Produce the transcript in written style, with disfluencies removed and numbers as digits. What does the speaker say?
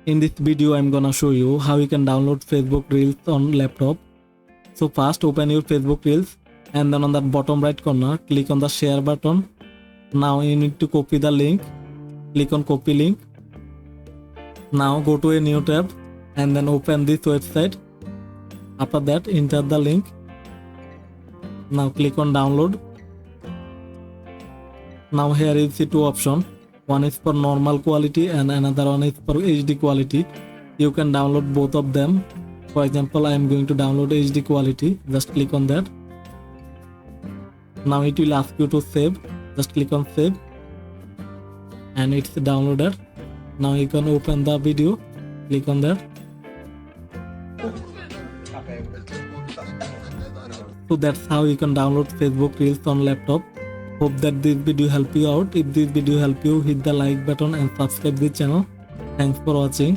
In this video, I'm gonna show you how you can download Facebook Reels on laptop. So first open your Facebook Reels and then on the bottom right corner, click on the share button. Now you need to copy the link. Click on copy link. Now go to a new tab and then open this website. After that, enter the link. Now click on download. Now here you see two options. One is for normal quality and another one is for HD quality. You can download both of them. For example, I am going to download HD quality. Just click on that. Now it will ask you to save. Just click on save. And it's downloaded. Now you can open the video. Click on that. So that's how you can download Facebook Reels on laptop. Hope that this video help you out. If this video help you, hit the like button and subscribe the channel. Thanks for watching.